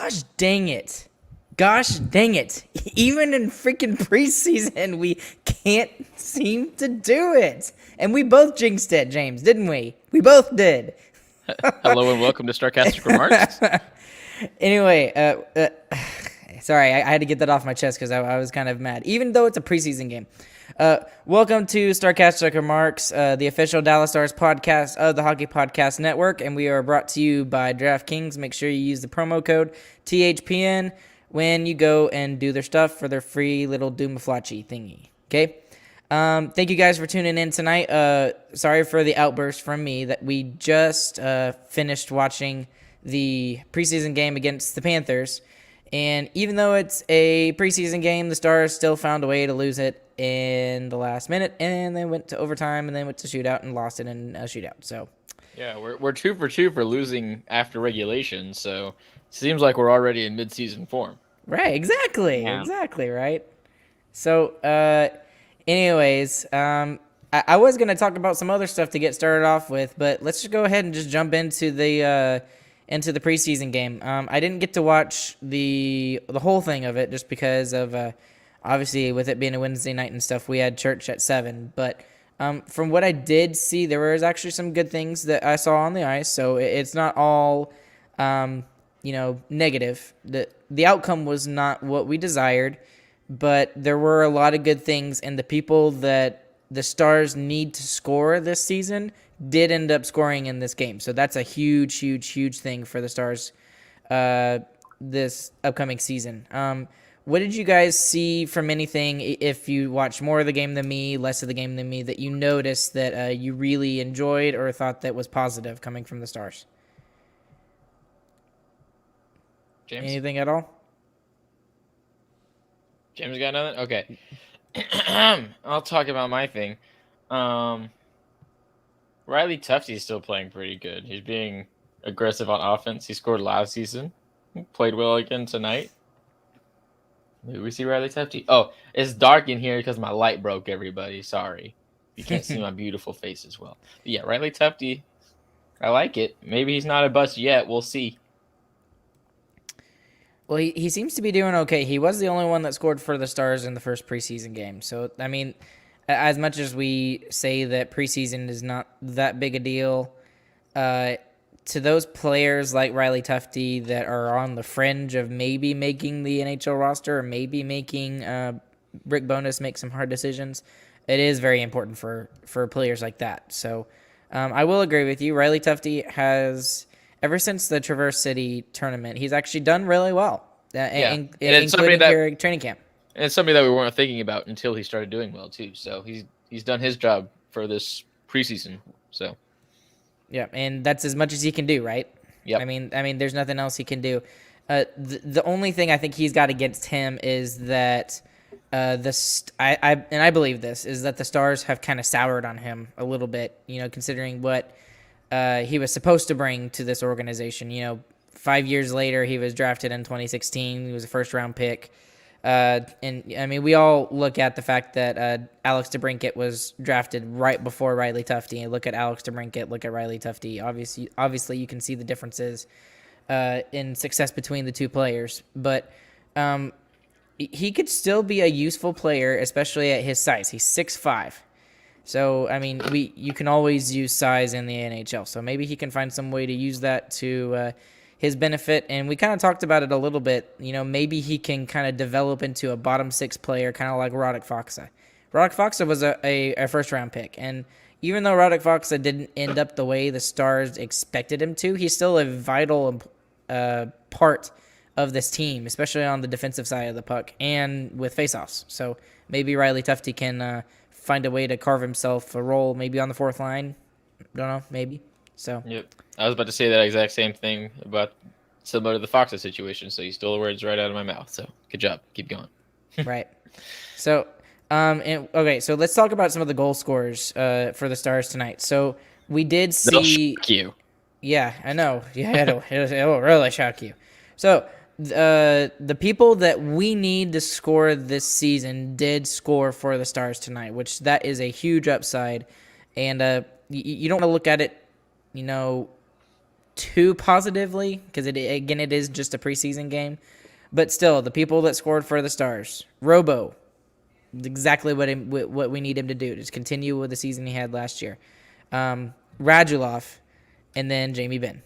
Gosh dang it. Gosh dang it. Even in freaking preseason, we can't seem to do it. And we both jinxed it, James, didn't we? We both did. Hello and welcome to Sarcastic Remarks. Anyway, sorry, I had to get that off my chest because I was kind of mad, even though it's a preseason game. Welcome to Sarcastic Remarks, the official Dallas Stars podcast of the Hockey Podcast Network, and we are brought to you by DraftKings. Make sure you use the promo code THPN when you go and do their stuff for their free little Doomaflachi thingy. Okay? Thank you guys for tuning in tonight. Sorry for the outburst from me that we just finished watching the preseason game against the Panthers. And even though it's a preseason game, the Stars still found a way to lose it in the last minute. And they went to overtime and then went to shootout and lost it in a shootout. So, Yeah, we're 2 for 2 for losing after regulation, so seems like we're already in mid-season form. right, exactly. Yeah. Exactly, right? So, anyways, I was going to talk about some other stuff to get started off with, but let's just go ahead and just jump into the preseason game. I didn't get to watch the whole thing of it just because of obviously with it being a Wednesday night and stuff. We had church at 7, but from what I did see, there was actually some good things that I saw on the ice. So it's not all negative. The outcome was not what we desired, but there were a lot of good things, and the people that the Stars need to score this season did end up scoring in this game. So that's a huge, huge, huge thing for the Stars this upcoming season. What did you guys see from anything, if you watched more of the game than me, less of the game than me, that you noticed that you really enjoyed or thought that was positive coming from the Stars? James? Anything at all? James got nothing? Okay. I'll talk about my thing. Riley Tufte's still playing pretty good. He's being aggressive on offense. He scored last season. He played well again tonight. Did we see Riley Tufte? Oh, it's dark in here because my light broke, everybody. Sorry. You can't see my beautiful face as well. But yeah, Riley Tufte, I like it. Maybe he's not a bust yet. We'll see. Well, he seems to be doing okay. He was the only one that scored for the Stars in the first preseason game. So, I mean, as much as we say that preseason is not that big a deal, to those players like Riley Tufte that are on the fringe of maybe making the NHL roster or maybe making Rick Bowness make some hard decisions, it is very important for players like that. So I will agree with you. Riley Tufte has, ever since the Traverse City tournament, he's actually done really well, And it's including here at training camp. And it's something that we weren't thinking about until he started doing well too. So he's done his job for this preseason. So yeah, and that's as much as he can do, right? Yep. I mean, there's nothing else he can do. The only thing I think he's got against him is that I believe this is that the Stars have kind of soured on him a little bit. You know, considering what he was supposed to bring to this organization. You know, 5 years later, he was drafted in 2016. He was a first-round pick. And I mean, we all look at the fact that Alex DeBrincat was drafted right before Riley Tufte. And look at Alex DeBrincat, look at Riley Tufte. Obviously, you can see the differences in success between the two players. But he could still be a useful player, especially at his size. He's 6'5". So, I mean, you can always use size in the NHL. So maybe he can find some way to use that to his benefit. And we kind of talked about it a little bit. You know, maybe he can kind of develop into a bottom six player, kind of like Radek Faksa. Radek Faksa was a first-round pick. And even though Radek Faksa didn't end up the way the Stars expected him to, he's still a vital part of this team, especially on the defensive side of the puck and with faceoffs. So maybe Riley Tufte can find a way to carve himself a role, maybe on the fourth line. Don't know, maybe. So Yep. I was about to say that exact same thing about similar to the Foxa situation, so you stole the words right out of my mouth. So good job. Keep going. right. So okay, so let's talk about some of the goal scorers for the Stars tonight. So we did They'll see. shock you. Yeah, I know. Yeah, it'll really shock you. So the people that we need to score this season did score for the Stars tonight, which that is a huge upside. And you don't want to look at it, you know, too positively because it is just a preseason game, but still the people that scored for the Stars, Robo, exactly what we need him to do, just continue with the season he had last year. Radulov, and then Jamie Benn.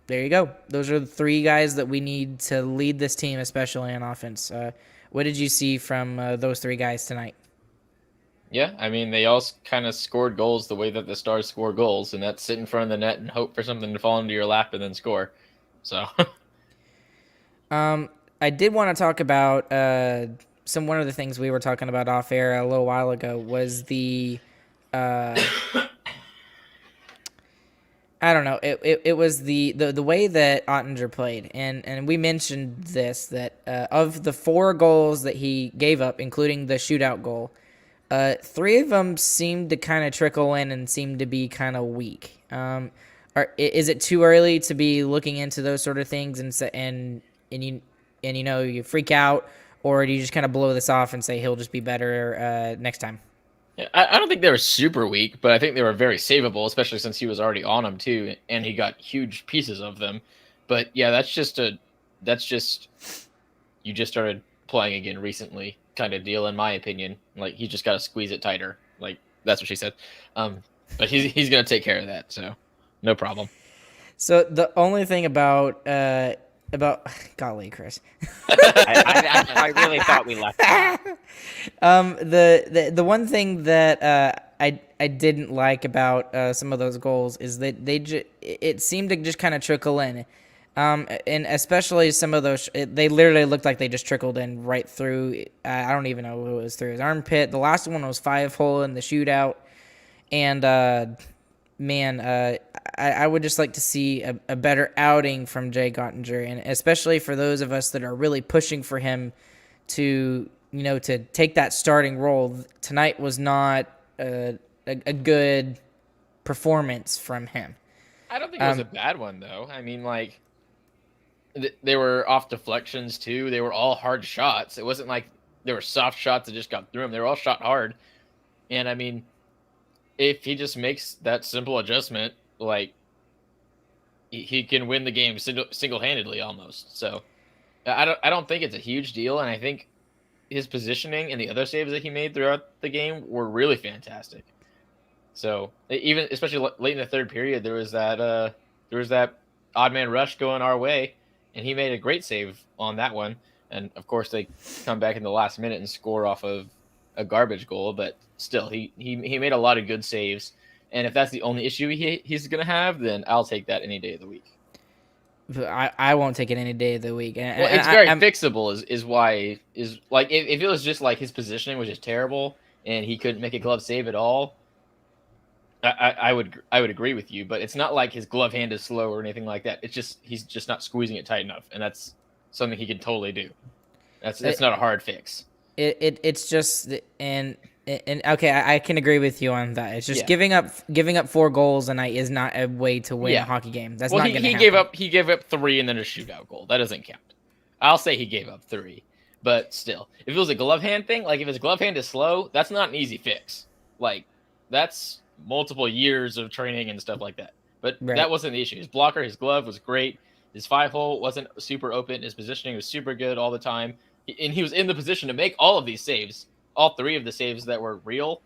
There you go. Those are the three guys that we need to lead this team, especially on offense. What did you see from those three guys tonight? Yeah, I mean, they all kind of scored goals the way that the Stars score goals, and that's sit in front of the net and hope for something to fall into your lap and then score. So, I did want to talk about one of the things we were talking about off air a little while ago was the I don't know. It was the way that Ottinger played, and we mentioned this that of the 4 goals that he gave up, including the shootout goal, 3 of them seemed to kind of trickle in and seemed to be kind of weak. Is it too early to be looking into those sort of things and you freak out, or do you just kind of blow this off and say he'll just be better next time? yeah, I don't think they were super weak, but I think they were very savable, especially since he was already on them too, and he got huge pieces of them. But yeah, that's just you just started playing again recently kind of deal, in my opinion. Like, he just got to squeeze it tighter. Like, that's what she said. But he's gonna take care of that, so no problem. So the only thing about golly, Chris. I really thought we left. The one thing that I didn't like about some of those goals is that it seemed to just kind of trickle in, and especially some of those they literally looked like they just trickled in right through. I don't even know who it was through his armpit. The last one was 5-hole in the shootout, and man, I would just like to see a better outing from Jake Ottinger, and especially for those of us that are really pushing for him to take that starting role. Tonight was not a good performance from him. I don't think it was a bad one, though. I mean, like, they were off deflections, too. They were all hard shots. It wasn't like they were soft shots that just got through him. They were all shot hard. And, I mean, if he just makes that simple adjustment, like, he can win the game single-handedly almost. So I don't think it's a huge deal, and I think his positioning and the other saves that he made throughout the game were really fantastic. So even especially late in the third period, there was that odd man rush going our way, and he made a great save on that one. And of course, they come back in the last minute and score off of a garbage goal, but still, he made a lot of good saves. And if that's the only issue he's going to have, then I'll take that any day of the week. I won't take it any day of the week. Well, it's very fixable. Is why like if it was just like his positioning was just terrible and he couldn't make a glove save at all, I would agree with you. But it's not like his glove hand is slow or anything like that. It's just he's just not squeezing it tight enough, and that's something he can totally do. That's not a hard fix. It's just and okay, I can agree with you on that. It's just giving up 4 goals a night is not a way to win a hockey game. That's not going to happen. He gave up 3 and then a shootout goal. That doesn't count. I'll say he gave up 3, but still, if it was a glove hand thing, like if his glove hand is slow, that's not an easy fix. Like, that's multiple years of training and stuff like that. But that wasn't the issue. His blocker, his glove was great. His 5-hole wasn't super open. His positioning was super good all the time. And he was in the position to make all of these saves, all 3 of the saves that were real.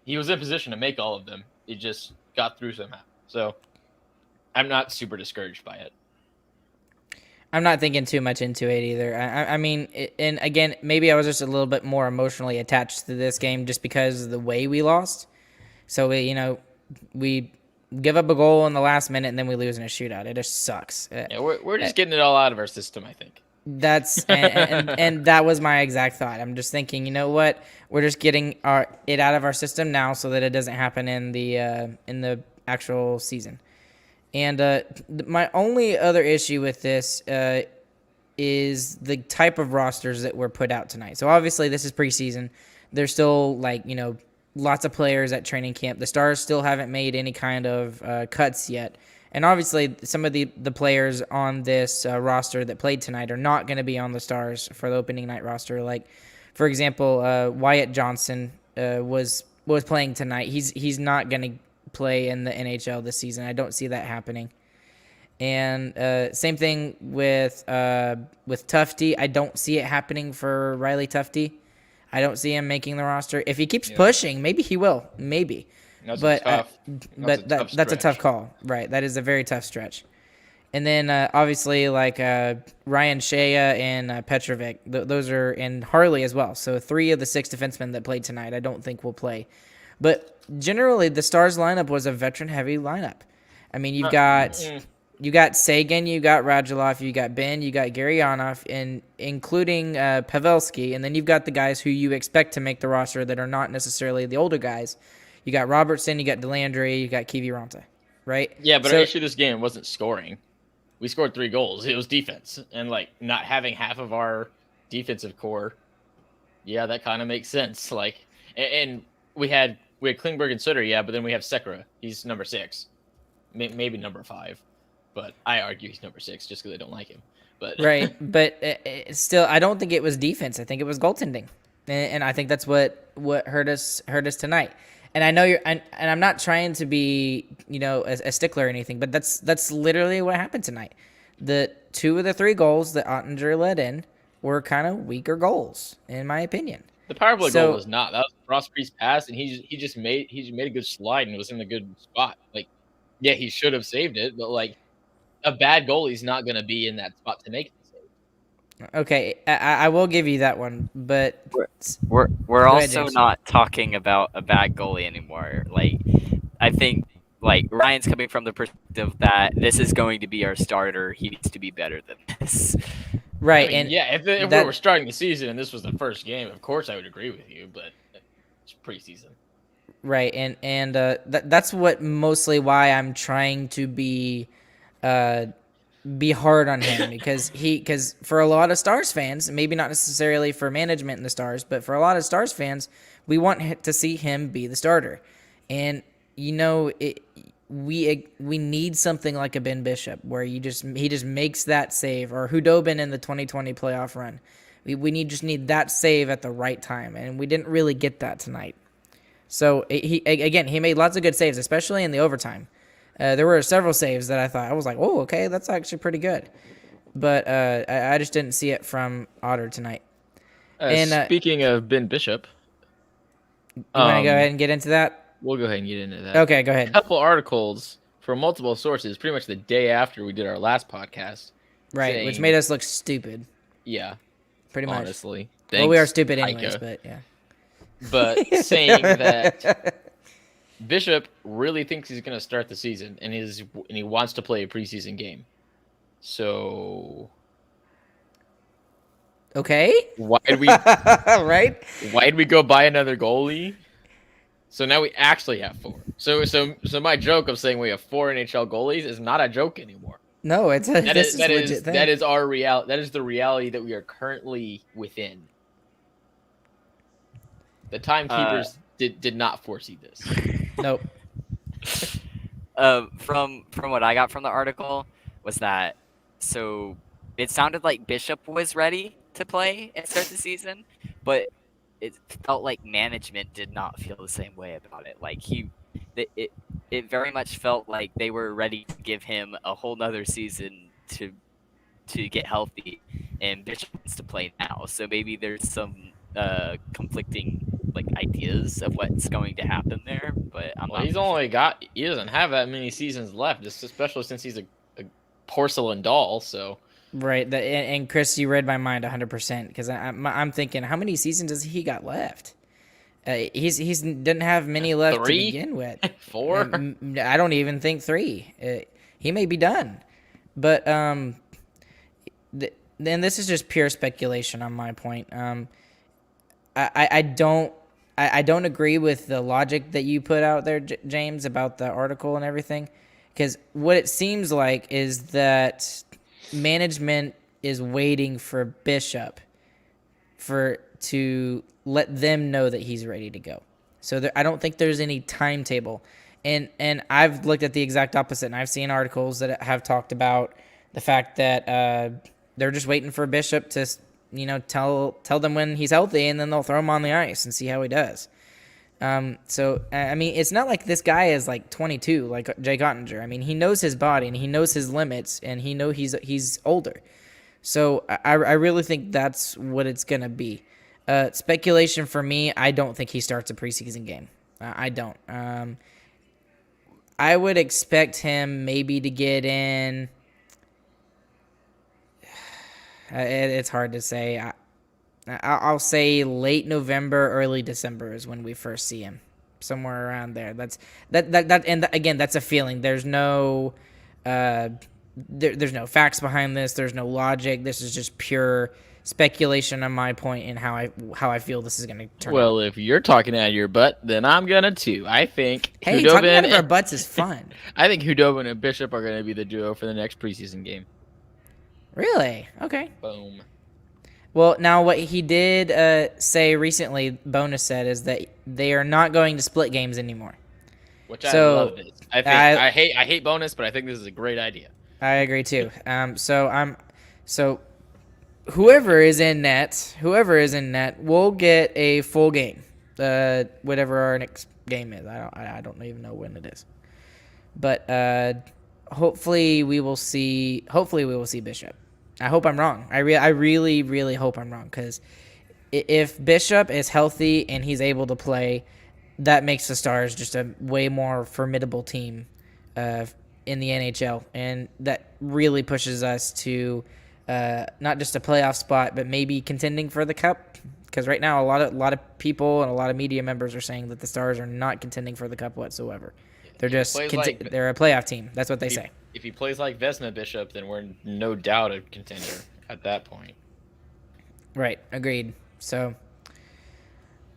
He was in position to make all of them. It just got through somehow. So I'm not super discouraged by it. I'm not thinking too much into it either. I mean, and again, maybe I was just a little bit more emotionally attached to this game just because of the way we lost. So we give up a goal in the last minute and then we lose in a shootout. It just sucks. Yeah, we're just getting it all out of our system, I think. That's and that was my exact thought. I'm just thinking, you know what? We're just getting it out of our system now so that it doesn't happen in the actual season. And my only other issue with this is the type of rosters that were put out tonight. So obviously this is preseason. There's still lots of players at training camp. The Stars still haven't made any kind of cuts yet. And obviously, some of the players on this roster that played tonight are not going to be on the Stars for the opening night roster. Like, for example, Wyatt Johnson was playing tonight. He's not going to play in the NHL this season. I don't see that happening. And same thing with Tufty. I don't see it happening for Riley Tufty. I don't see him making the roster. If he keeps pushing, maybe he will. Maybe. That's But that's a tough call. Right. That is a very tough stretch. And then obviously like Ryan Shea and Petrovic. Those are in Harley as well. So 3 of the 6 defensemen that played tonight I don't think will play. But generally the Stars lineup was a veteran-heavy lineup. I mean, you got Sagan, you got Radulov, you got Ben, you got Gurianov, and including Pavelski, and then you've got the guys who you expect to make the roster that are not necessarily the older guys. You got Robertson, you got Delandry, you got Kiviranta, right? Yeah, but our issue this game wasn't scoring. We scored 3 goals. It was defense, and like not having half of our defensive core. Yeah, that kind of makes sense. Like, and we had Klingberg and Sutter, yeah, but then we have Sekera. He's number 6, maybe number 5. But I argue he's number 6 just because I don't like him. But right, but still, I don't think it was defense. I think it was goaltending, and I think that's what hurt us tonight. And I know and I'm not trying to be a stickler or anything, but that's literally what happened tonight. The 2 of the 3 goals that Ottinger let in were kind of weaker goals, in my opinion. The power play goal was not. That was Ross Priest's pass, and he just made a good slide and was in a good spot. Like, yeah, he should have saved it, but like. A bad goalie's not going to be in that spot to make the save. Okay, I will give you that one, but we're also not talking about a bad goalie anymore. Like, I think like Ryan's coming from the perspective that this is going to be our starter. He needs to be better than this. Right, I mean, and yeah, if we were starting the season and this was the first game, of course I would agree with you, but it's preseason. Right, and that's what mostly why I'm trying to be hard on him because for a lot of Stars fans, maybe not necessarily for management in the Stars, but for a lot of Stars fans, we want to see him be the starter. And we need something like a Ben Bishop where he just makes that save, or Hudobin in the 2020 playoff run. We need that save at the right time, and we didn't really get that tonight. So he made lots of good saves, especially in the overtime. There were several saves that I was like, oh, okay, that's actually pretty good. But I just didn't see it from Otter tonight. Speaking of Ben Bishop, you want to go ahead and get into that? We'll go ahead and get into that. Okay, go ahead. A couple articles from multiple sources, pretty much the day after we did our last podcast. Right, which made us look stupid. Yeah. Pretty much. Honestly. Well, we are stupid anyways, but yeah. But saying that Bishop really thinks he's going to start the season, and he wants to play a preseason game. So, okay, why did we right? Why did we go buy another goalie? So now we actually have 4. So my joke of saying we have 4 NHL goalies is not a joke anymore. No, it's that is our reality. That is the reality that we are currently within. The timekeepers did not foresee this. Nope. From what I got from the article was that so it sounded like Bishop was ready to play and start the season, but it felt like management did not feel the same way about it. Like it very much felt like they were ready to give him a whole nother season to get healthy, and Bishop wants to play now. So maybe there's some conflicting like ideas of what's going to happen there, but he doesn't have that many seasons left, just especially since he's a porcelain doll. So right, and Chris, you read my mind 100% because I'm thinking, how many seasons does he got left? He's didn't have many left 3? to begin with. 4? I don't even think 3. He may be done, but then this is just pure speculation on my point. I don't agree with the logic that you put out there, James, about the article and everything, because what it seems like is that management is waiting for Bishop to let them know that he's ready to go. So I don't think there's any timetable. And I've looked at the exact opposite, and I've seen articles that have talked about the fact that they're just waiting for Bishop to tell them when he's healthy, and then they'll throw him on the ice and see how he does. So I mean, it's not like this guy is like 22, like Jake Ottinger. I mean, he knows his body and he knows his limits, and he's older. So I really think that's what it's gonna be. Speculation for me, I don't think he starts a preseason game. I don't. I would expect him maybe to get in. It's hard to say. I'll say late November, early December is when we first see him, somewhere around there. Again, that's a feeling. There's no, there's no facts behind this. There's no logic. This is just pure speculation on my point and how I feel this is going to turn out. Well, if you're talking out of your butt, then I'm gonna too. I think Hey, Hudobin talking out of our butts is fun. I think Hudobin and Bishop are gonna be the duo for the next preseason game. Really? Okay. Boom. Well, now what he did say recently, Bonus said, is that they are not going to split games anymore. Which So, I love this. I hate bonus, but I think this is a great idea. I agree too. So whoever is in net will get a full game. Whatever our next game is. I don't even know when it is. But hopefully we will see Bishop. I hope I'm wrong. I really, really hope I'm wrong, because if Bishop is healthy and he's able to play, that makes the Stars just a way more formidable team in the NHL, and that really pushes us to not just a playoff spot, but maybe contending for the Cup. Because right now, a lot of people and a lot of media members are saying that the Stars are not contending for the Cup whatsoever. They're just they're a playoff team. That's what they say. If he plays like Vesna Bishop, then we're no doubt a contender at that point. Right. Agreed. So,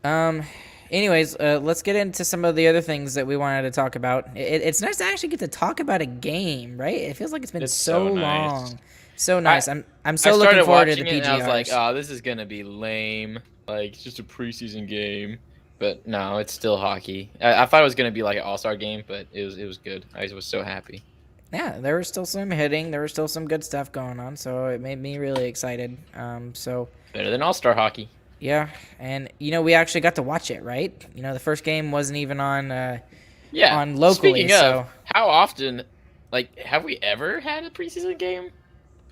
anyways, let's get into some of the other things that we wanted to talk about. It's nice to actually get to talk about a game, right? It feels like it's been so long. Nice. So nice. I'm so looking forward to the PGRs. And I was like, oh, this is gonna be lame. Like, it's just a preseason game. But no, it's still hockey. I thought it was gonna be like an all-star game, but it was good. I was so happy. Yeah, there was still some hitting. There was still some good stuff going on, so it made me really excited. So Better than all-star hockey. yeah, and we actually got to watch it, right? The first game wasn't even on on locally. Speaking so. of, how often, like, have we ever had a preseason game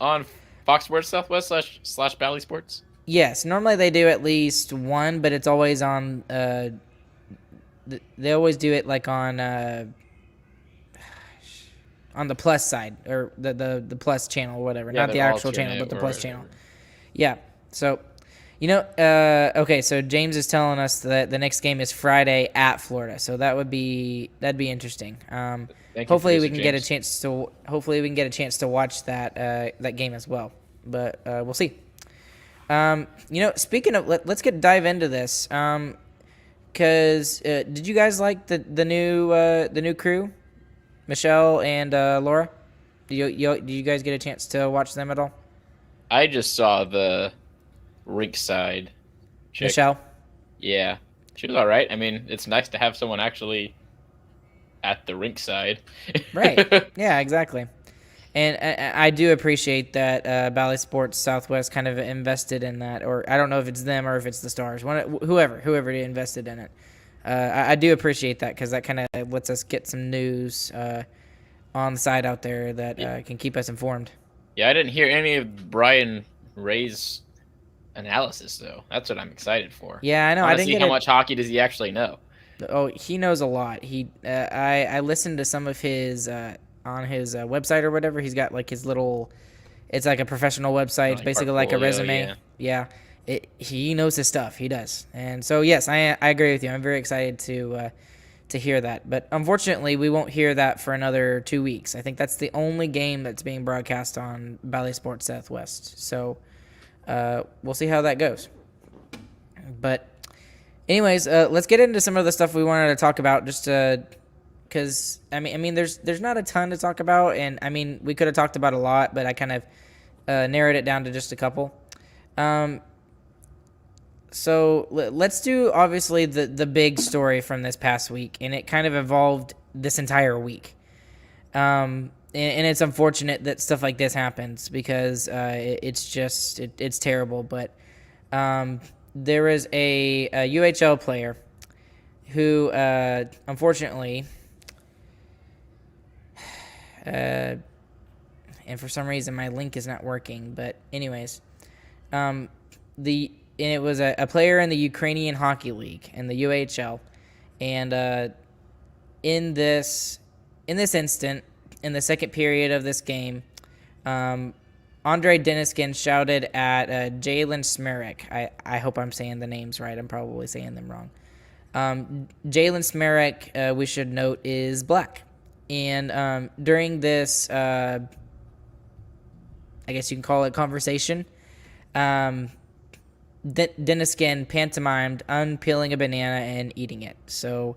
on Fox Sports Southwest slash Bally Sports? Yes, normally they do at least one, but it's always on. They always do it like on the plus side, or the plus channel or whatever, not the actual channel, but the plus channel. Yeah. So, okay. So James is telling us that the next game is Friday at Florida, so that'd be interesting. Hopefully we can get a chance to watch that game as well, but we'll see. Speaking of, let's dive into this. Because did you guys like the new crew, Michelle and Laura? Do you guys get a chance to watch them at all? I just saw the rink side chick. Michelle? Yeah, she was all right. I mean, it's nice to have someone actually at the rink side. Right. Yeah, exactly. And I do appreciate that Bally Sports Southwest kind of invested in that, or I don't know if it's them or if it's the Stars, whoever invested in it. I do appreciate that, because that kind of lets us get some news on the side out there that can keep us informed. Yeah, I didn't hear any of Brian Ray's analysis, though. That's what I'm excited for. Yeah, I know. I didn't see how much hockey does he actually know. Oh, he knows a lot. I listened to some of his on his website or whatever. He's got like his little, it's like a professional website. It's basically like a resume. Yeah. He knows his stuff. He does. And so, yes, I agree with you. I'm very excited to hear that. But unfortunately, we won't hear that for another 2 weeks. I think that's the only game that's being broadcast on Bally Sports Southwest. So we'll see how that goes. But anyways, let's get into some of the stuff we wanted to talk about, just because I mean, there's not a ton to talk about, and I mean, we could have talked about a lot, but I kind of narrowed it down to just a couple. So let's do obviously the big story from this past week, and it kind of evolved this entire week. And it's unfortunate that stuff like this happens, because it's terrible. But there is a UHL player who unfortunately, and for some reason my link is not working. But anyways, it was a player in the Ukrainian Hockey League in the UHL, and in this instant, in the second period of this game, Andrei Deniskin shouted at Jalen Smerik. I hope I'm saying the names right. I'm probably saying them wrong. Jalen Smerik, we should note, is black. And during this, I guess you can call it conversation, Deniskin pantomimed unpeeling a banana and eating it. So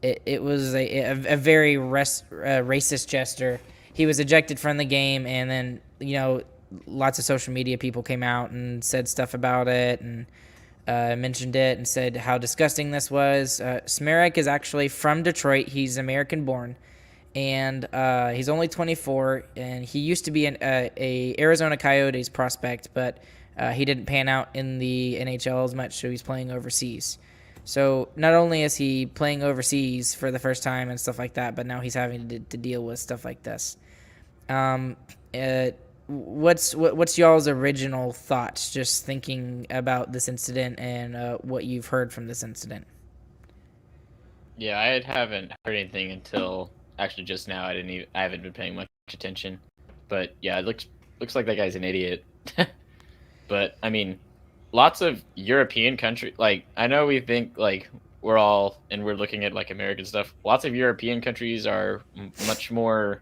it was a very racist gesture. He was ejected from the game, and then, lots of social media people came out and said stuff about it and mentioned it and said how disgusting this was. Smerik is actually from Detroit. He's American born, and he's only 24, and he used to be a Arizona Coyotes prospect, but he didn't pan out in the NHL as much, so he's playing overseas. So not only is he playing overseas for the first time and stuff like that, but now he's having to deal with stuff like this. What's y'all's original thoughts, just thinking about this incident and what you've heard from this incident? Yeah, I haven't heard anything until actually just now. I haven't been paying much attention, but yeah, it looks like that guy's an idiot. But I mean, lots of European countries, like, I know we think like we're looking at like American stuff. Lots of European countries are much more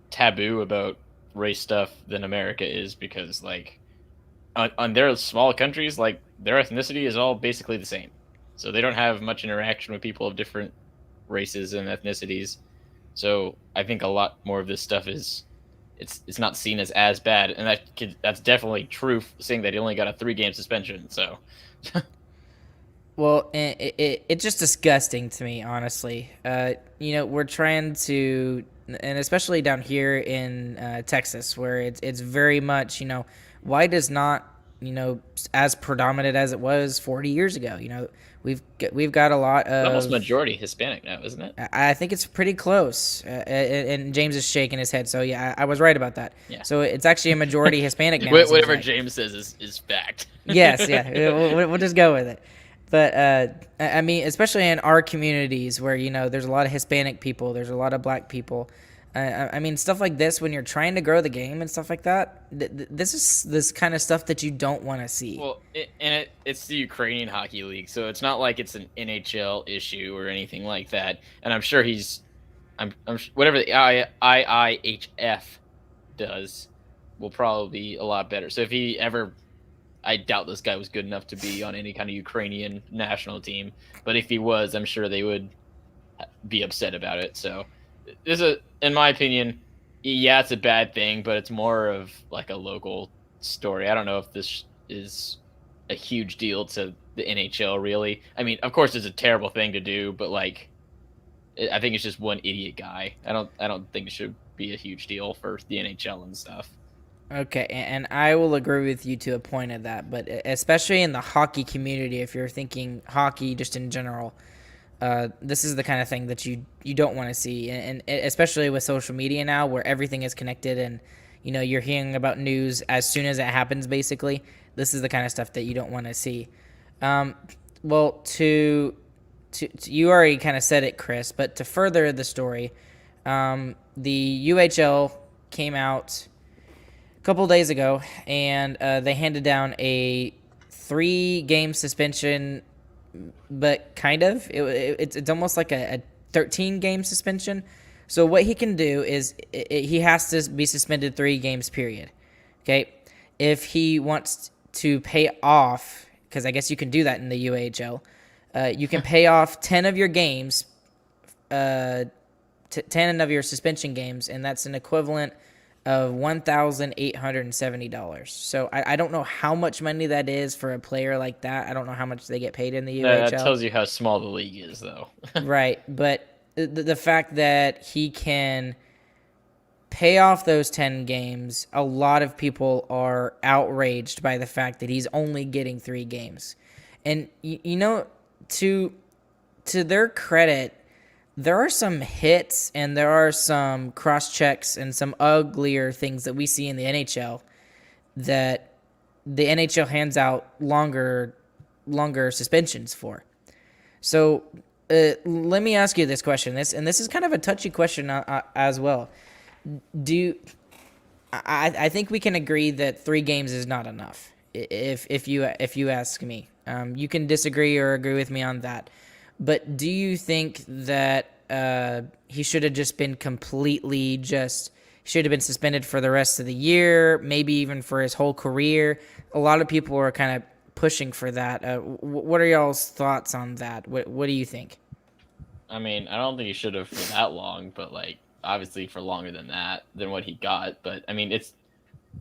taboo about race stuff than America is, because like on their small countries, like, their ethnicity is all basically the same, so they don't have much interaction with people of different races and ethnicities. So I think a lot more of this stuff is it's not seen as bad, and that's definitely true, seeing that he only got a 3-game suspension. So Well, it's just disgusting to me, honestly. We're trying to, and especially down here in Texas, where it's very much, white is not, as predominant as it was 40 years ago. We've got a lot of almost majority Hispanic now, isn't it? I think it's pretty close, and James is shaking his head. So yeah, I was right about that. Yeah. So it's actually a majority Hispanic now. it seems Whatever like. James says is fact. Yes, yeah, we'll just go with it. But I mean, especially in our communities where there's a lot of Hispanic people, there's a lot of black people. I mean, stuff like this, when you're trying to grow the game and stuff like that, this is this kind of stuff that you don't want to see. Well, it's the Ukrainian Hockey League, so it's not like it's an NHL issue or anything like that. And I'm sure whatever the IIHF does will probably be a lot better. So if he ever, I doubt this guy was good enough to be on any kind of Ukrainian national team, but if he was, I'm sure they would be upset about it. So in my opinion, yeah, it's a bad thing, but it's more of like a local story. I don't know if this is a huge deal to the NHL, really. I mean, of course, it's a terrible thing to do, but like, I think it's just one idiot guy. I don't think it should be a huge deal for the NHL and stuff. Okay, and I will agree with you to a point of that, but especially in the hockey community, if you're thinking hockey just in general, this is the kind of thing that you don't want to see, and especially with social media now, where everything is connected, and you're hearing about news as soon as it happens. Basically, this is the kind of stuff that you don't want to see. Well, to you already kind of said it, Chris, but to further the story, the UHL came out a couple days ago, and they handed down a 3-game suspension, but kind of it's almost like a 13-game suspension. So what he can do is he has to be suspended 3 games period. Okay, if he wants to pay off, because I guess you can do that in the UHL, you can pay off 10 of your games, 10 of your suspension games, and that's an equivalent of $1,870. So I don't know how much money that is for a player like that. I don't know how much they get paid in the UHL. That tells you how small the league is, though. Right, but the fact that he can pay off those 10 games, a lot of people are outraged by the fact that he's only getting 3 games. And to their credit, there are some hits and there are some cross checks and some uglier things that we see in the NHL that the NHL hands out longer suspensions for. So let me ask you this question. This is kind of a touchy question as well. I think we can agree that 3 games is not enough. If you ask me, you can disagree or agree with me on that. But do you think that he should have just been should have been suspended for the rest of the year, maybe even for his whole career? A lot of people are kind of pushing for that. What are y'all's thoughts on that? What do you think? I mean, I don't think he should have for that long, but like obviously for longer than what he got. But I mean, it's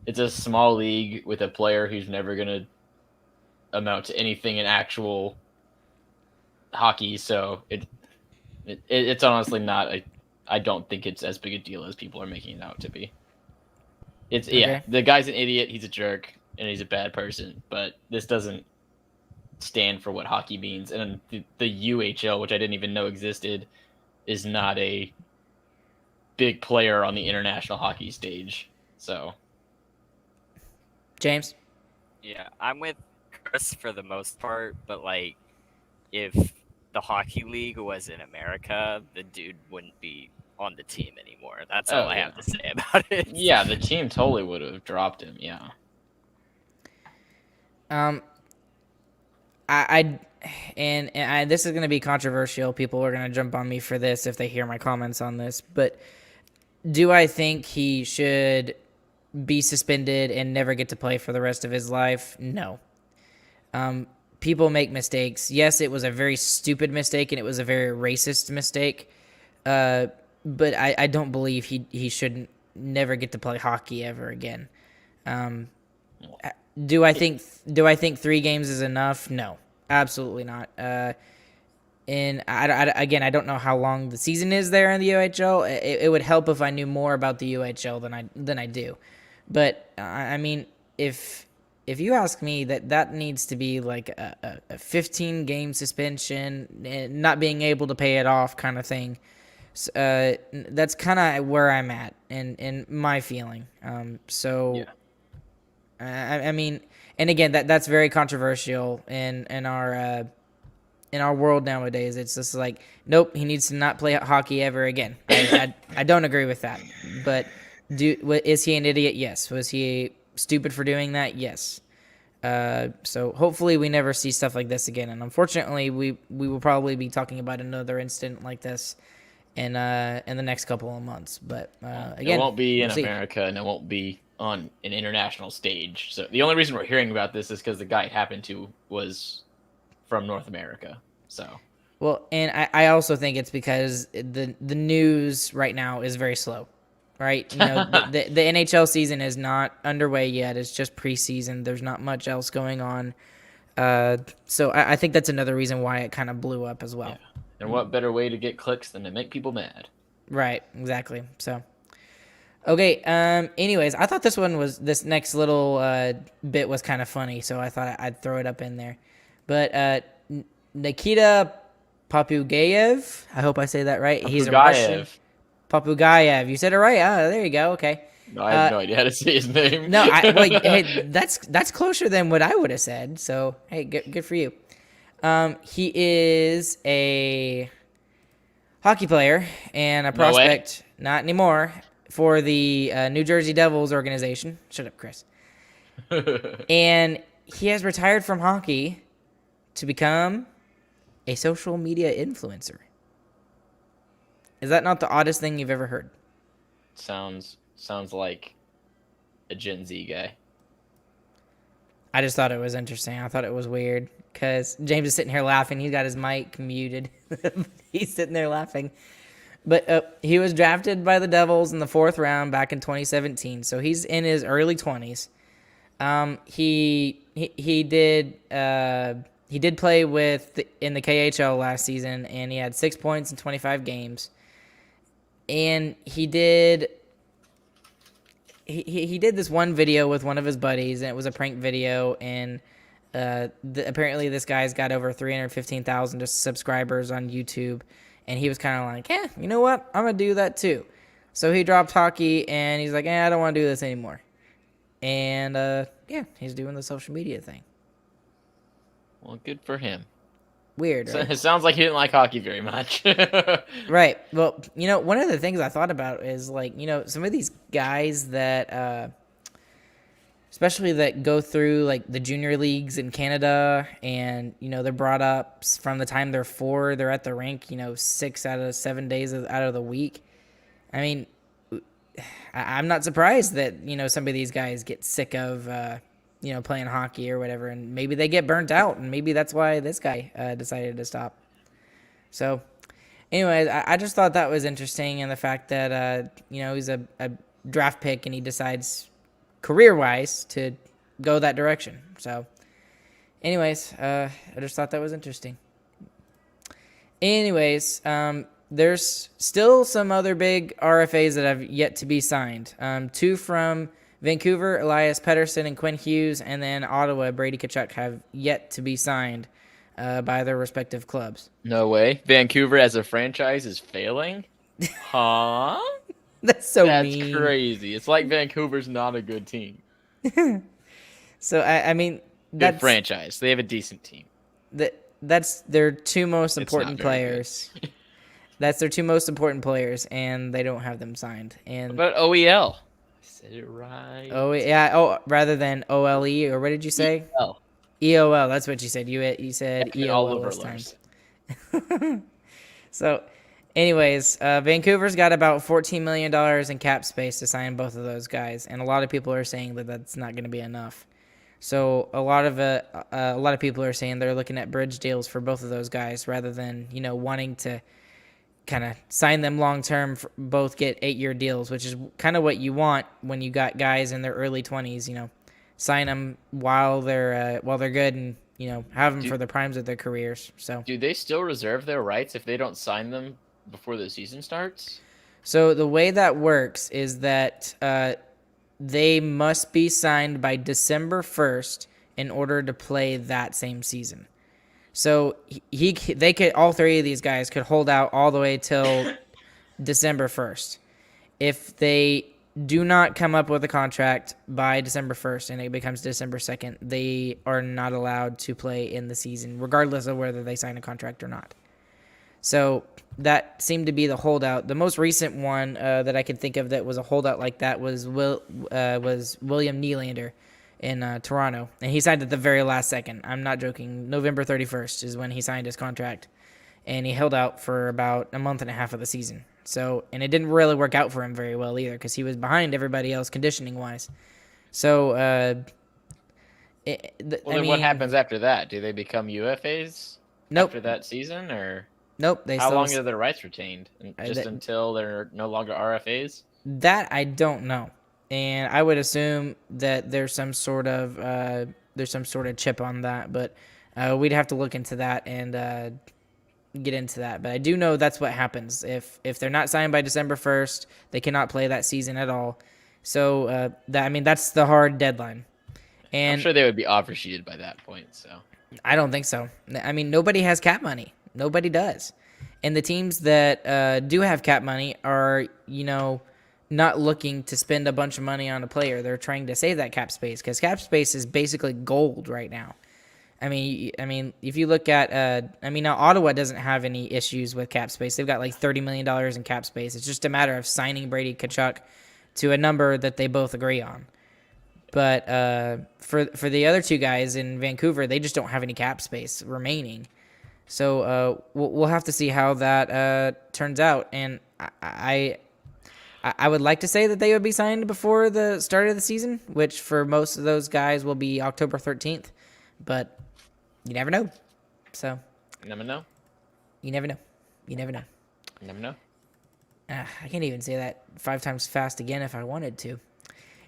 a small league with a player who's never gonna amount to anything in actual hockey, so it's honestly not I don't think it's as big a deal as people are making it out to be. It's Okay. the guy's an idiot, he's a jerk, and he's a bad person, but this doesn't stand for what hockey means. And the UHL, which I didn't even know existed, is not a big player on the international hockey stage. So James? Yeah, I'm with Chris for the most part, but like, if the hockey league was in America, the dude wouldn't be on the team anymore. That's all I have to say about it. Yeah, the team totally would have dropped him. Yeah. This is going to be controversial. People are going to jump on me for this if they hear my comments on this. But do I think he should be suspended and never get to play for the rest of his life? No. People make mistakes. Yes, it was a very stupid mistake and it was a very racist mistake. But I don't believe he shouldn't never get to play hockey ever again. Do I think 3 games is enough? No, absolutely not. And I don't know how long the season is there in the UHL. It would help if I knew more about the UHL than I do. But I mean, if you ask me, that needs to be like a 15 game suspension, and not being able to pay it off kind of thing. That's kind of where I'm at in my feeling. Yeah. I mean, and again, that's very controversial in our world nowadays. It's just like, nope, he needs to not play hockey ever again. I don't agree with that. But is he an idiot? Yes. Was he stupid for doing that? Yes. So hopefully we never see stuff like this again. And unfortunately, we will probably be talking about another incident like this in the next couple of months. But again, it won't be in we'll see. America, and it won't be on an international stage. So the only reason we're hearing about this is because the guy it happened to was from North America. So Well, and I also think it's because the news right now is very slow, right? You know, the NHL season is not underway yet. It's just preseason. There's not much else going on. So I think that's another reason why it kind of blew up as well. yeah. And what better way to get clicks than to make people mad? Right, exactly. So, okay. Anyways, I thought this next little bit was kind of funny, so I thought I'd throw it up in there. But Nikita Popugayev, I hope I say that right. He's a Russian. Popugayev. You said it right. Ah, there you go. Okay. No, I have no idea how to say his name. No, hey, that's closer than what I would have said. So hey, good for you. He is a hockey player and a prospect, not anymore, for the New Jersey Devils organization. Shut up, Chris. And he has retired from hockey to become a social media influencer. Is that not the oddest thing you've ever heard? Sounds like a Gen Z guy. I just thought it was interesting. I thought it was weird because James is sitting here laughing. He's got his mic muted. He's sitting there laughing. But he was drafted by the Devils in the 4th round back in 2017. So he's in his early 20s. He did play in the KHL last season, and he had 6 points in 25 games. And he did this one video with one of his buddies, and it was a prank video, and Apparently this guy's got over 315,000 subscribers on YouTube, and he was kind of like, "Yeah, you know what? I'm gonna do that too." So he dropped hockey, and he's like, "I don't want to do this anymore." And yeah, he's doing the social media thing. Well, good for him. Weird, right? It sounds like he didn't like hockey very much. Right. Well, one of the things I thought about is like, some of these guys that, especially that go through like the junior leagues in Canada, and they're brought up from the time they're 4, they're at the rink, 6 out of 7 days out of the week. I mean, I'm not surprised that some of these guys get sick of playing hockey or whatever, and maybe they get burnt out, and maybe that's why this guy decided to stop. So, anyways, I just thought that was interesting, and the fact that he's a draft pick and he decides career-wise to go that direction. So, anyways, I just thought that was interesting. Anyways, there's still some other big RFAs that have yet to be signed. 2 from Vancouver, Elias Pettersson and Quinn Hughes, and then Ottawa, Brady Tkachuk, have yet to be signed by their respective clubs. No way. Vancouver as a franchise is failing? Huh? That's mean. That's crazy. It's like Vancouver's not a good team. So, I mean, Good franchise. They have a decent team. That's their 2 most It's important not very players. That's their 2 most important players, and they don't have them signed. And What about OEL? I said it right. Rather than OLE, or what did you say? EOL. EOL. That's what you said. You said EOL all of our this time. learners. So, anyways, Vancouver's got about $14 million in cap space to sign both of those guys, and a lot of people are saying that that's not going to be enough. So a lot of people are saying they're looking at bridge deals for both of those guys rather than wanting to kind of sign them long term. Both get 8-year deals, which is kind of what you want when you got guys in their early 20s. Sign them while they're good and have them for the primes of their careers. So do they still reserve their rights if they don't sign them before the season starts? So the way that works is that they must be signed by December 1st in order to play that same season. So all 3 of these guys could hold out all the way till December 1st. If they do not come up with a contract by December 1st and it becomes December 2nd, they are not allowed to play in the season, regardless of whether they sign a contract or not. So that seemed to be the holdout. The most recent one that I can think of that was a holdout like that was William Nylander in Toronto, and he signed at the very last second. I'm not joking. November 31st is when he signed his contract, and he held out for about a month and a half of the season. So, and it didn't really work out for him very well either because he was behind everybody else conditioning wise. So, what happens after that? Do they become UFAs? Nope. After that season, or? Nope. How long are their rights retained? Just until they're no longer RFAs? That I don't know, and I would assume that there's some sort of chip on that, but we'd have to look into that and get into that. But I do know that's what happens if they're not signed by December 1st, they cannot play that season at all. So that's the hard deadline. And I'm sure they would be offer sheeted by that point. So I don't think so. I mean, nobody has cap money. Nobody does. And the teams that do have cap money are, not looking to spend a bunch of money on a player. They're trying to save that cap space because cap space is basically gold right now. I mean, if you look at, now Ottawa doesn't have any issues with cap space. They've got like $30 million in cap space. It's just a matter of signing Brady Tkachuk to a number that they both agree on. But for the other 2 guys in Vancouver, they just don't have any cap space remaining. So we'll have to see how that turns out. And I would like to say that they would be signed before the start of the season, which for most of those guys will be October 13th. But you never know. So you never know. You never know. You never know. You never know. I can't even say that 5 times fast again if I wanted to.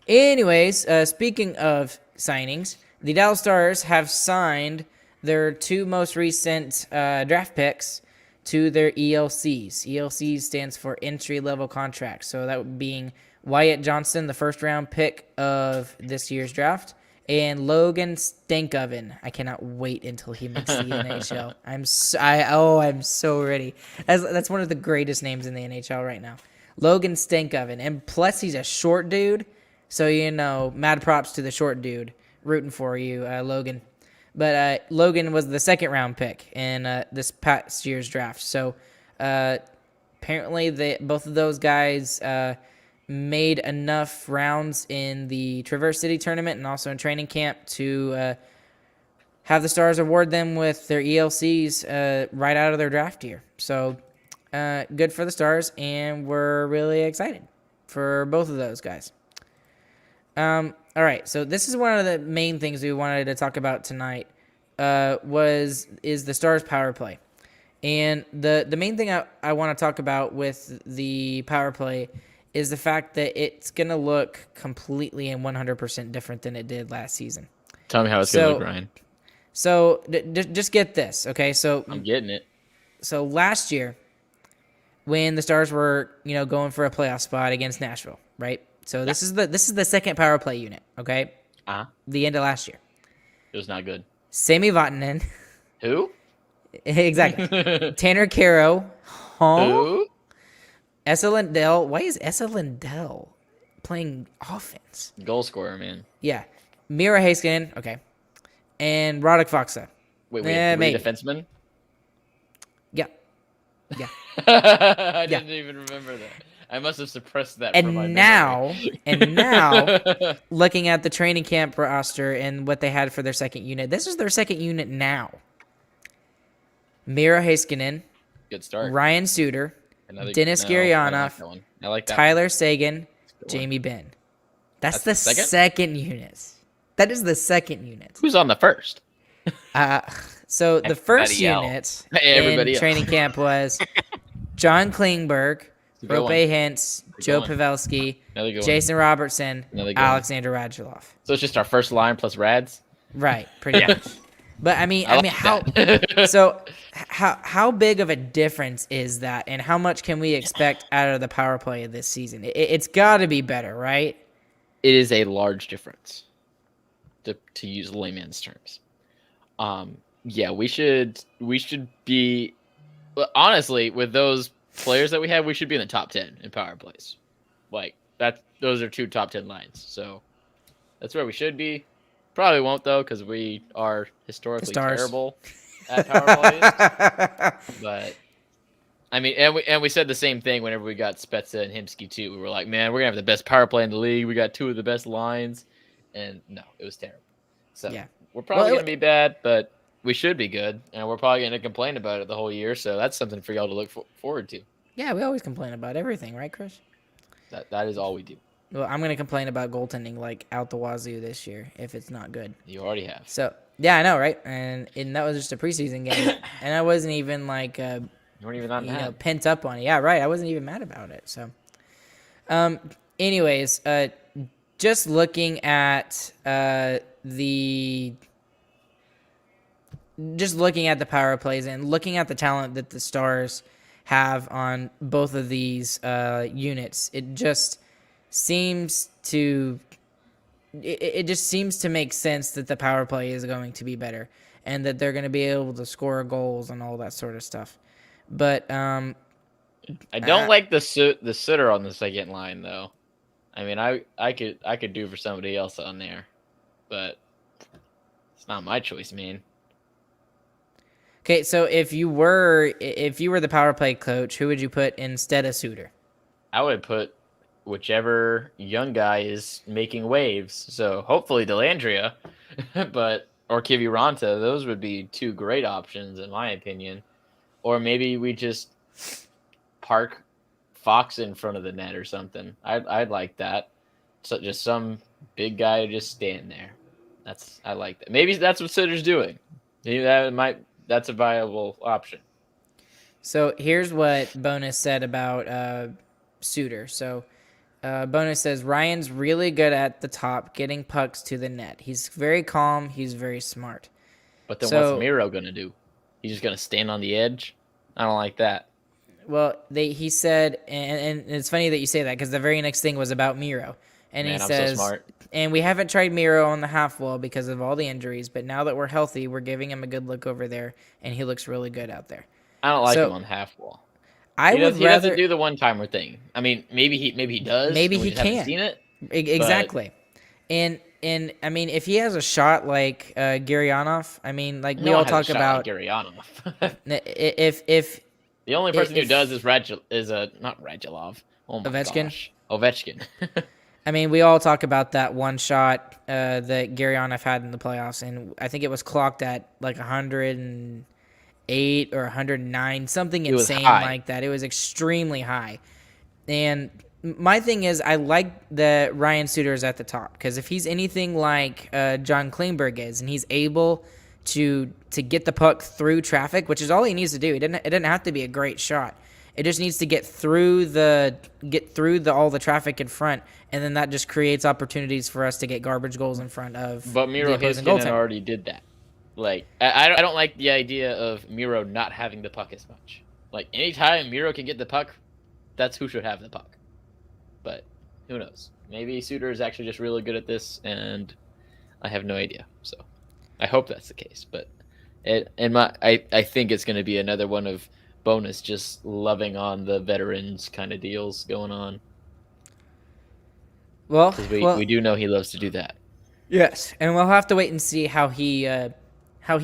Anyways, speaking of signings, the Dallas Stars have signed their 2 most recent draft picks to their ELCs. ELCs stands for entry-level contracts. So that being Wyatt Johnston, the first-round pick of this year's draft, and Logan Stankoven. I cannot wait until he makes the NHL. I'm so ready. That's one of the greatest names in the NHL right now. Logan Stankoven, and plus he's a short dude, so mad props to the short dude rooting for you, Logan. But Logan was the second round pick in this past year's draft. So apparently both of those guys made enough rounds in the Traverse City tournament and also in training camp to have the Stars award them with their ELCs right out of their draft year. So good for the Stars, and we're really excited for both of those guys. All right, so this is one of the main things we wanted to talk about tonight is the Stars power play. And the main thing I want to talk about with the power play is the fact that it's going to look completely and 100% different than it did last season. Tell me how it's going to look, Ryan. So just get this, okay? So I'm getting it. So last year, when the Stars were going for a playoff spot against Nashville, right? So this is the second power play unit, okay? The end of last year. It was not good. Sami Vatanen. Who? Exactly. Tanner Caro. Who? Esa Lindell. Why is Esa Lindell playing offense? Goal scorer, man. Yeah. Mira Heiskanen. Okay. And Roddick Faksa. Wait, we have three defensemen? Yeah. Yeah. I didn't even remember that. I must have suppressed that from my memory. And now, looking at the training camp roster and what they had for their second unit, this is their second unit now. Mira Heiskanen. Good start. Ryan Suter. Dennis Gurianov. I like that. Tyler Sagan. Jamie Benn. That's the second unit. That is the second unit. Who's on the first? So the first unit in training camp was John Klingberg, Rope Hintz, Joe Pavelski, Jason Robertson, Alexander Radulov. So it's just our first line plus Rads? Right, pretty much. But I mean, how big of a difference is that, and how much can we expect out of the power play this season? It's got to be better, right? It is a large difference, to use layman's terms. Yeah, we should be, honestly, with those players that we have, we should be in the top 10 in power plays. Like those are two top 10 lines, so that's where we should be. Probably won't though, because we are historically terrible at power plays. But I mean, and we said the same thing whenever we got Spezza and Hemsky too. We were like, man, we're gonna have the best power play in the league. We got two of the best lines, and no, it was terrible. So yeah, we're probably gonna be bad, but we should be good, and we're probably gonna complain about it the whole year. So that's something for y'all to look forward to. Yeah, we always complain about everything, right, Chris? That is all we do. Well, I'm gonna complain about goaltending like out the wazoo this year if it's not good. You already have. So yeah, I know, right? And that was just a preseason game, and I wasn't even like you weren't even that mad. Pent up on it. Yeah, right. I wasn't even mad about it. So, anyways, just looking at the power plays and looking at the talent that the Stars have on both of these units, it just seems to make sense that the power play is going to be better and that they're going to be able to score goals and all that sort of stuff. But I don't like the sitter on the second line though. I mean, I could do for somebody else on there, but it's not my choice, man. Okay, so if you were the power play coach, who would you put instead of Suter? I would put whichever young guy is making waves. So hopefully Dellandrea, or Kiviranta. Those would be two great options in my opinion. Or maybe we just park Fox in front of the net or something. I'd like that. So just some big guy to just stand there. I like that. Maybe that's what Sutter's doing. Maybe that's a viable option. So here's what Bonus said about Suter. So Bonus says Ryan's really good at the top, getting pucks to the net. He's very calm. He's very smart. But then what's Miro going to do? He's just going to stand on the edge? I don't like that. Well, he said, and it's funny that you say that because the very next thing was about Miro. and Man, he I'm says, so smart. and we haven't tried Miro on the half wall because of all the injuries, but now that we're healthy, we're giving him a good look over there, and he looks really good out there. I don't like So, him on half wall. I He would doesn't rather do the one timer thing. I mean, maybe he does. maybe and we he just haven't can. seen it. Exactly. And I mean, if he has a shot like Gurianov, I mean, like we No all one has a talk shot about like Gurianov. if The only person who if- does is not Radulov. Oh my Ovechkin? gosh, Ovechkin. I mean, we all talk about that one shot that Gurianov had in the playoffs, and I think it was clocked at like 108 or 109, something It was insane high. like that. It was extremely high. And my thing is, I like that Ryan Suter is at the top because if he's anything like John Klingberg is, and he's able to get the puck through traffic, which is all he needs to do. It doesn't have to be a great shot. It just needs to get through all the traffic in front, and then that just creates opportunities for us to get garbage goals in front of But the Miro opposing Heiskanen goaltender. already did that. Like I don't like the idea of Miro not having the puck as much. Like anytime Miro can get the puck, that's who should have the puck. But who knows? Maybe Suter is actually just really good at this, and I have no idea. So I hope that's the case. But I think it's going to be another one of Bonus just loving on the veterans kind of deals going on. Well, Because we do know he loves to do that. yes, and we'll have to wait and see how he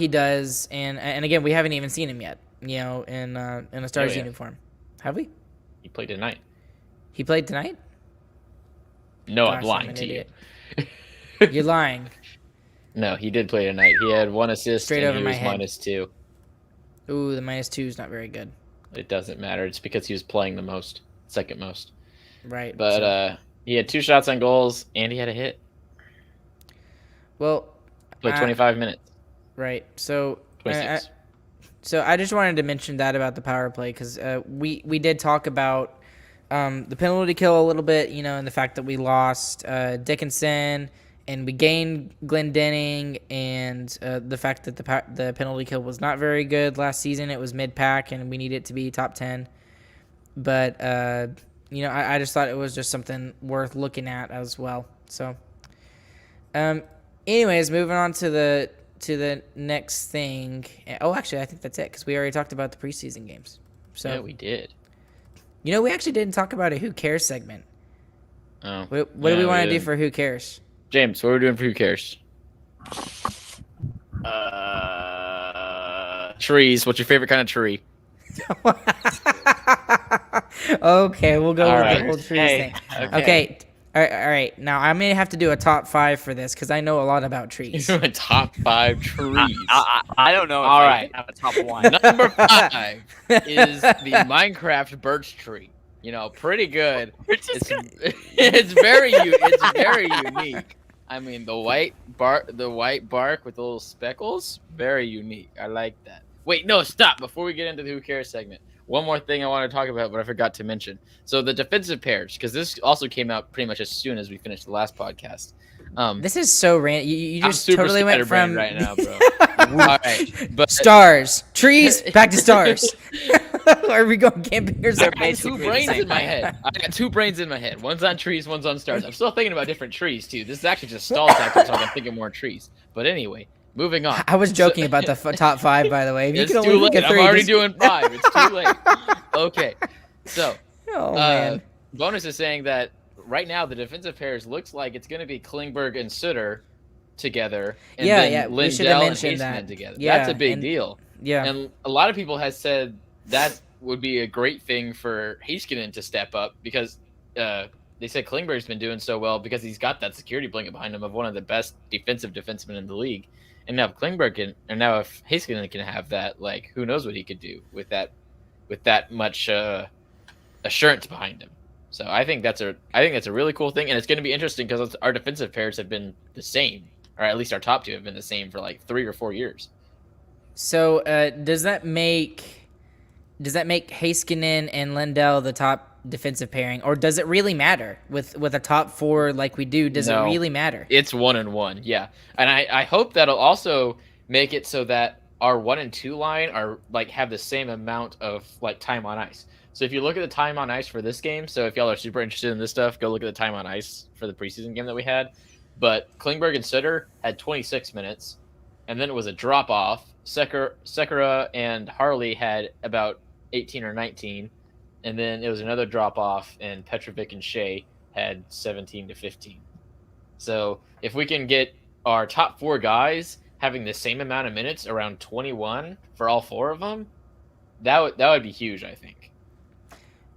does. And again, we haven't even seen him yet. You know, in a Stars yeah. uniform, have we? He played tonight. He played tonight? No, Gosh, I'm I'm lying an to idiot. you. You're lying. No, he did play tonight. He had 1 assist Straight and over he my was head. -2. Ooh, the -2 is not very good. It doesn't matter. It's because he was playing the most, second most. Right. But so- he had 2 shots on goals and he had a hit. well, Played 25 minutes. right. So 26. So I just wanted to mention that about the power play because we did talk about the penalty kill a little bit, you know, and the fact that we lost Dickinson and we gained Glendening, and the fact that the penalty kill was not very good last season. It was mid-pack, and we need it to be top 10. But, you know, I just thought it was just something worth looking at as well. So, anyways, moving on to the next thing. Oh, actually, I think that's it because we already talked about the preseason games. So Yeah, we did. you know, we actually didn't talk about a Who Cares segment. Oh, What do we want to do didn't. for Who Cares? James, what are we doing for Who Cares? Trees. What's your favorite kind of tree? Okay, we'll go All with right. the whole tree Hey, thing. Okay. All right. Now I'm gonna have to do a top 5 for this because I know a lot about trees. You're doing top 5 trees. I don't know if All I right. even have a top 1. Number 5 is the Minecraft birch tree. You know, pretty good. It's very unique. I mean, the white bark with the little speckles, very unique. I like that. Wait, no, stop. Before we get into the Who Cares segment, one more thing I want to talk about, but I forgot to mention. So the defensive pairs, because this also came out pretty much as soon as we finished the last podcast. This is so random. You I'm just super totally went scatterbrained from right now, bro. All right, but stars, trees, back to stars. Are we going camping or I something? got basically two the brains same in my thing. head. I got 2 brains in my head. One's on trees, one's on stars. I'm still thinking about different trees too. This is actually just stall tactics, so I can think of more trees. But anyway, moving on. I was joking about the top 5, by the way. If you It's could too only late. think of I'm 3, already just- doing 5. It's too late. Okay, so Oh man. Bonus is saying that right now the defensive pairs looks like it's going to be Klingberg and Sutter together, and Yeah, then yeah, we Lindell should have and mentioned Heiskanen that. together. Yeah, That's a big and- deal. Yeah. And a lot of people have said that would be a great thing for Heiskanen to step up because they said Klingberg's been doing so well because he's got that security blanket behind him of one of the best defensive defensemen in the league. And now if Klingberg can, and now if Heiskanen can have that, like who knows what he could do with that much assurance behind him. So I think that's a really cool thing, and it's going to be interesting because our defensive pairs have been the same, or at least our top 2 have been the same for like 3 or 4 years. So does that make Heiskanen and Lindell the top defensive pairing, or does it really matter with a top 4 like we do? Does No. it really matter? It's 1-1, yeah. And I hope that'll also make it so that our 1 and 2 line are like have the same amount of like time on ice. So if you look at the time on ice for this game, so if y'all are super interested in this stuff, go look at the time on ice for the preseason game that we had. But Klingberg and Sutter had 26 minutes, and then it was a drop off. Sekera and Harley had about 18 or 19, and then it was another drop off, and Petrovic and Shea had 17 to 15. So if we can get our top 4 guys having the same amount of minutes, around 21 for all 4 of them, that would be huge, I think.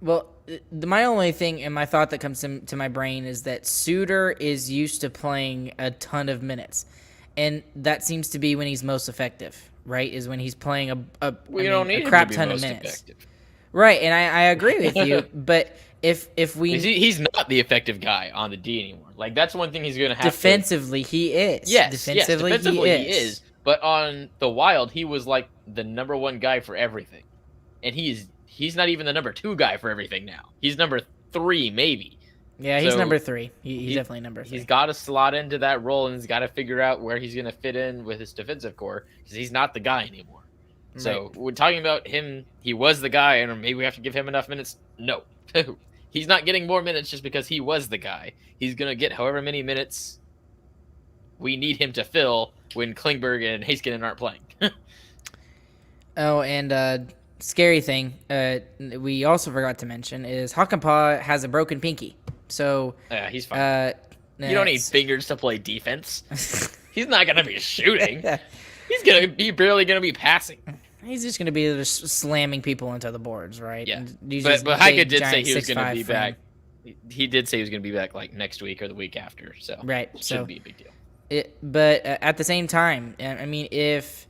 Well, my only thing and my thought that comes to my brain is that Suter is used to playing a ton of minutes, and that seems to be when he's most effective, right? Is when he's playing a crap ton of minutes. Effective. Right, and I agree with you, but if we he's not the effective guy on the D anymore. Like that's one thing he's going to have. Defensively, he is. Yes, defensively he is. But on the Wild, he was like the number 1 guy for everything, and he's not even the number 2 guy for everything now. He's number 3, maybe. Yeah, he's number 3. He's definitely number 3. He's got to slot into that role, and he's got to figure out where he's going to fit in with his defensive core because he's not the guy anymore. Right. So we're talking about him. He was the guy, and maybe we have to give him enough minutes. No, he's not getting more minutes just because he was the guy. He's going to get however many minutes we need him to fill when Klingberg and Heiskanen aren't playing. Oh, and scary thing we also forgot to mention is Hakanpää has a broken pinky. So yeah, he's fine. You don't need fingers to play defense. He's not going to be shooting. He's barely going to be passing. He's just going to be just slamming people into the boards, right? Yeah. But Heike did say he was going to be back. He did say he was going to be back like next week or the week after. So right. It shouldn't be a big deal. But at the same time, I mean, if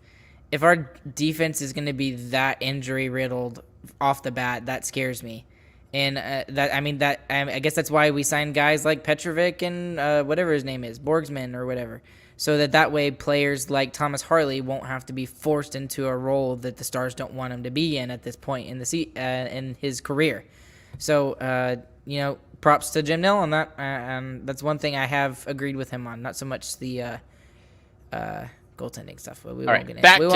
our defense is going to be that injury riddled off the bat, that scares me. And I guess that's why we signed guys like Petrovic and whatever his name is, Borgsman or whatever, so that way players like Thomas Harley won't have to be forced into a role that the Stars don't want him to be in at this point in in his career. So props to Jim Nill on that. That's one thing I have agreed with him on. Not so much the goaltending stuff, but we won't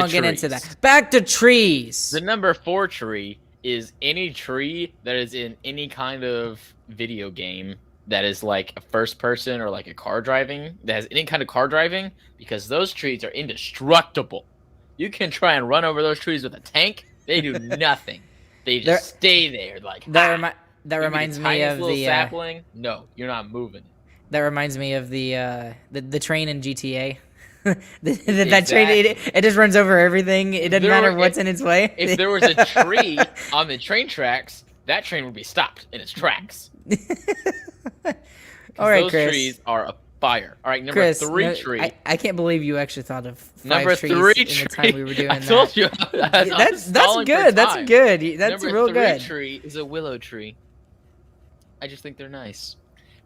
get into that. Back to trees. The number 4 tree is any tree that is in any kind of video game that is like a first person or like a car driving, that has any kind of car driving, because those trees are indestructible. You can try and run over those trees with a tank. They do nothing. They just stay there like that reminds me of the sapling. No, you're not moving. That reminds me of the train in GTA. That train, it just runs over everything. It doesn't matter what's in its way. If there was a tree on the train tracks, that train would be stopped in its tracks. All right, those Chris. trees are a fire. All right, number Chris, 3 tree. I can't believe you actually thought of 5 number trees 3 in tree. the time we were doing I told you. That's good. That's good. That's number real 3 good. Tree is a willow tree. I just think they're nice.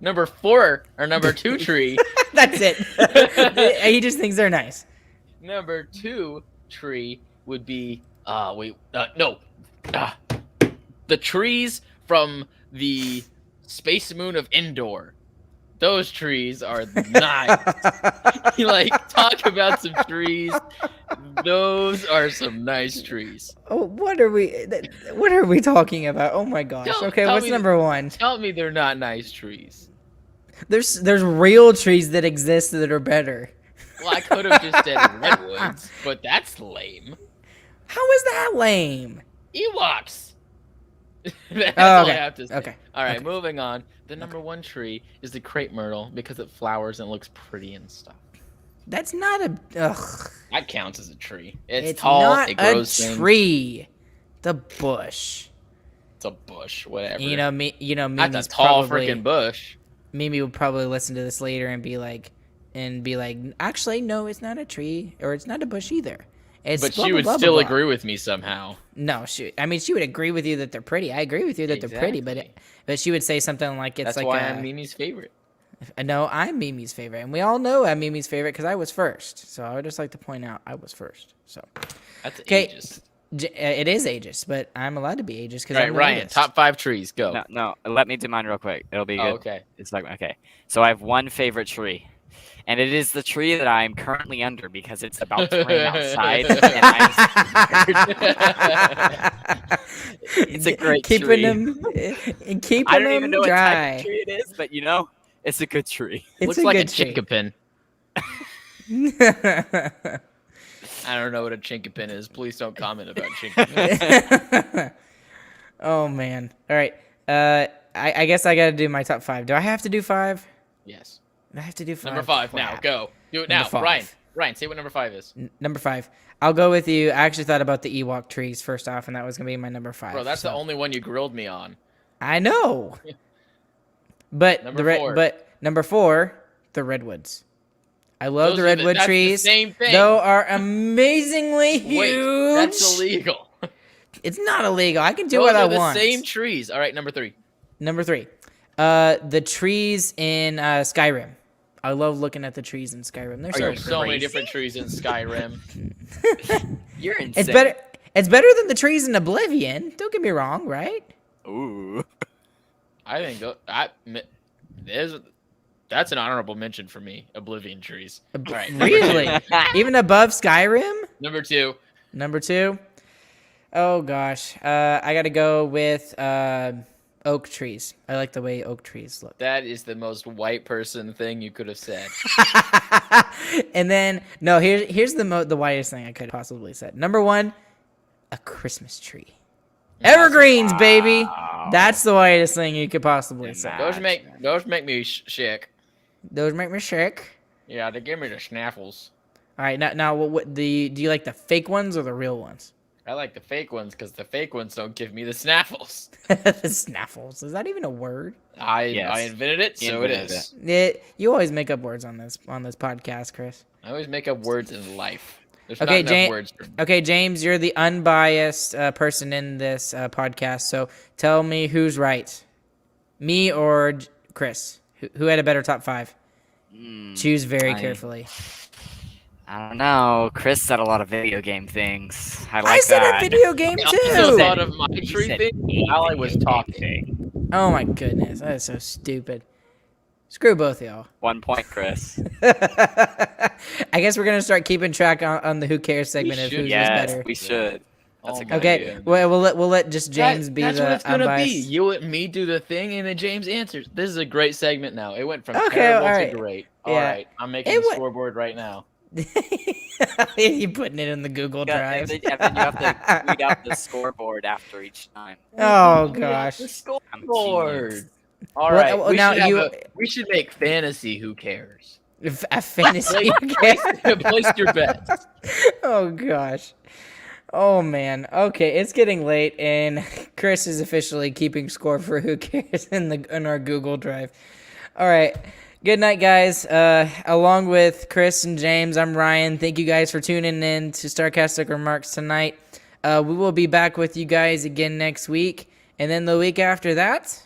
Number 4 or number 2 tree. That's it. He just thinks they're nice. Number 2 tree would be the trees from the Space Moon of Endor. Those trees are nice. Talk about some trees. Those are some nice trees. Oh, what are we talking about? Oh my gosh. What's number 1? Tell me they're not nice trees. There's real trees that exist that are better. Well, I could have just said redwoods, but that's lame. How is that lame? Ewoks. That's all I have to say. Okay. All right, moving on. The number 1 tree is the crepe myrtle because it flowers and looks pretty and stuff. That's not a. Ugh. That counts as a tree. It's tall. Not it grows a tree. The bush. It's a bush. Whatever. Mimi's that's a tall freaking bush. Mimi will probably listen to this later and be like, actually, no, it's not a tree or it's not a bush either. But she would still agree with me somehow. No, she would agree with you that they're pretty. I agree with you that they're pretty, but she would say something like it's That's why I'm Mimi's favorite. No, I'm Mimi's favorite, and we all know I'm Mimi's favorite because I was first. So I would just like to point out I was first. So that's ageist. It is ageist, but I'm allowed to be ageist because I'm Ryan. Top 5 trees, go. No, let me do mine real quick. It'll be good. Okay. It's like okay. So I have one favorite tree. And it is the tree that I'm currently under because it's about to rain outside. And it's a great keeping tree. keeping I don't even them know what type dry. of tree it is, but it's a good tree. It's Looks a like good a tree. chinkapin. I don't know what a chinkapin is. Please don't comment about chinkapin. Oh man. All right. I guess I got to do my top 5. Do I have to do 5? Yes. I have to do 5. Number 5 now. Crap. Go. Do it Number now. 5. Ryan, say what number 5 is. Number 5. I'll go with you. I actually thought about the Ewok trees first off, and that was gonna be my number 5. Bro, that's the only one you grilled me on. I know. But Number 4. but number 4, the redwoods. I love Those the are redwood that's the trees. same thing. They are amazingly huge. Wait, that's illegal. It's not illegal. I can do Those what I are the want. same trees. All right, number 3. Number 3, the trees in Skyrim. I love looking at the trees in Skyrim. They're so There's so many crazy. different trees in Skyrim. You're insane. It's better. It's better than the trees in Oblivion. Don't get me wrong, right? Ooh. I think that's an honorable mention for me. Oblivion trees. All right, Really? Even above Skyrim? number 2. Number 2. Oh gosh, I gotta go with oak trees. I like the way oak trees look. That is the most white person thing you could have said. And then no, here's the whitest thing I could have possibly said. Number 1, a Christmas tree. Evergreens, baby. That's the whitest thing you could possibly say. Those Those make me sick. Those make me sick. Yeah, they give me the snaffles. All right, now what do you like, the fake ones or the real ones? I like the fake ones because the fake ones don't give me the snaffles. The snaffles. Is that even a word? I Yes. invented it, He so it invented is. You always make up words on this podcast, Chris. I always make up words in life. There's Okay, not enough words for Okay, James, you're the unbiased person in this podcast, so tell me who's right, me or Chris? Who had a better top 5? Choose very carefully. I don't know. Chris said a lot of video game things. I like I said that. a video game I also too. thought of my He tree said thing while I was talking. Oh my goodness, that is so stupid. Screw both of y'all. 1 point, Chris. I guess we're gonna start keeping track on the Who Cares segment of should. who's Yes, better. we should. That's a Oh good my Okay, idea. God. well, we'll let just James be that's the what it's gonna unbiased. be. You and me do the thing, and then James answers. This is a great segment now. It went from Okay, terrible all right. to great. Yeah. All right, I'm making It the wa- scoreboard right now. You putting it in the Google Yeah, Drive. and then you have to read out the scoreboard after each time. Oh gosh. The I'm scoreboard. genius. All Well, right, well, we, now should have you- we should make fantasy. Who cares? A fantasy. Okay. Place your bets. Oh gosh. Oh man. Okay, it's getting late, and Chris is officially keeping score for Who Cares in our Google Drive. All right. Good night, guys. Along with Chris and James, I'm Ryan. Thank you guys for tuning in to Sarcastic Remarks tonight. We will be back with you guys again next week, and then the week after that,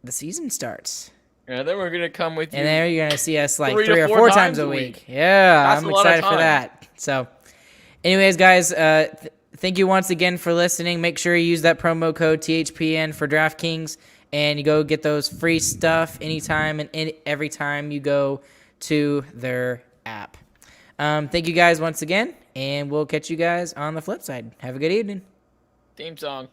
the season starts. And then we're gonna come with you. And there you're gonna see us like 3 to 3 or 4 4 times times a a week. week. Yeah, That's I'm a lot of excited for time. that. So, anyways, guys, thank you once again for listening. Make sure you use that promo code THPN for DraftKings, and you go get those free stuff anytime and every time you go to their app. Thank you guys once again, and we'll catch you guys on the flip side. Have a good evening. Theme song.